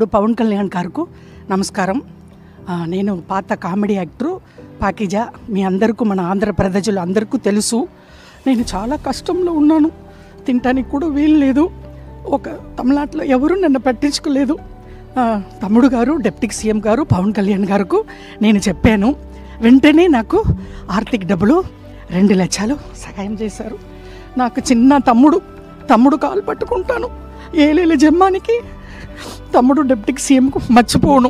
తమ్ముడు పవన్ కళ్యాణ్ గారికి నమస్కారం. నేను పాత కామెడీ యాక్టరు పాకిజా. మీ అందరికీ, మన ఆంధ్ర ప్రజలు అందరికీ తెలుసు. నేను చాలా కష్టంలో ఉన్నాను, తినటానికి కూడా వీలు లేదు. ఒక తమిళనాడులో ఎవరు నన్ను పట్టించుకోలేదు. తమ్ముడు గారు, డిప్యూటీ సీఎం గారు పవన్ కళ్యాణ్ గారికి నేను చెప్పాను. వెంటనే నాకు ఆర్థిక డబ్బులు 2 లక్షలు సహాయం చేశారు. నాకు చిన్న తమ్ముడు కాలు పట్టుకుంటాను. ఏలేల జమ్మానికి తమ్ముడు డిప్యూటీ సీఎంకు మర్చిపోను.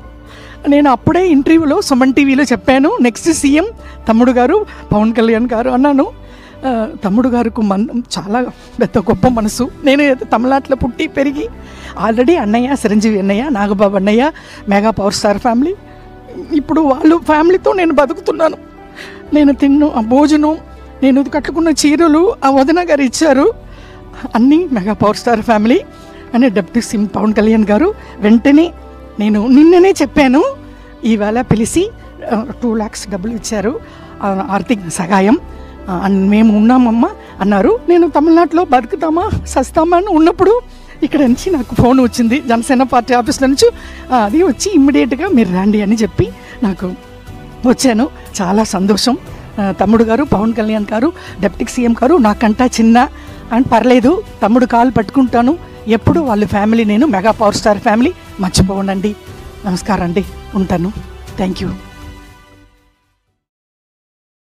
నేను అప్పుడే ఇంటర్వ్యూలో సుమన్ టీవీలో చెప్పాను, నెక్స్ట్ సీఎం తమ్ముడు గారు పవన్ కళ్యాణ్ గారు అన్నాను. తమ్ముడు గారికి చాలా పెద్ద గొప్ప మనసు. నేను తమిళనాడులో పుట్టి పెరిగి ఆల్రెడీ అన్నయ్య, చిరంజీవి అన్నయ్య, నాగబాబు అన్నయ్య, మెగా పవర్ స్టార్ ఫ్యామిలీ. ఇప్పుడు వాళ్ళు ఫ్యామిలీతో నేను బతుకుతున్నాను. నేను ఆ భోజనం, నేను కట్టుకున్న చీరలు ఆ వదిన గారు ఇచ్చారు. అన్నీ మెగా పవర్ స్టార్ ఫ్యామిలీ అని డిప్యూటీ సీఎం పవన్ కళ్యాణ్ గారు. వెంటనే నేను నిన్ననే చెప్పాను, ఈవేళ పిలిచి 2 lakhs డబ్బులు ఇచ్చారు, ఆర్థిక సహాయం. మేము ఉన్నామమ్మా అన్నారు. నేను తమిళనాడులో బతుకుతామా సస్తామా అని ఉన్నప్పుడు ఇక్కడ నుంచి నాకు ఫోన్ వచ్చింది జనసేన పార్టీ ఆఫీస్లో నుంచి. అది వచ్చి ఇమ్మీడియట్గా మీరు రండి అని చెప్పి నాకు వచ్చాను. చాలా సంతోషం. తమ్ముడు గారు పవన్ కళ్యాణ్ గారు, డిప్యూటీ సీఎం గారు నాకంటా చిన్న అని పర్లేదు, తమ్ముడు కాలు పట్టుకుంటాను ఎప్పుడు. వాళ్ళ ఫ్యామిలీ, నేను మెగా పవర్ స్టార్ ఫ్యామిలీ మర్చిపోనండి. నమస్కారం అండి, ఉంటాను. Thank you.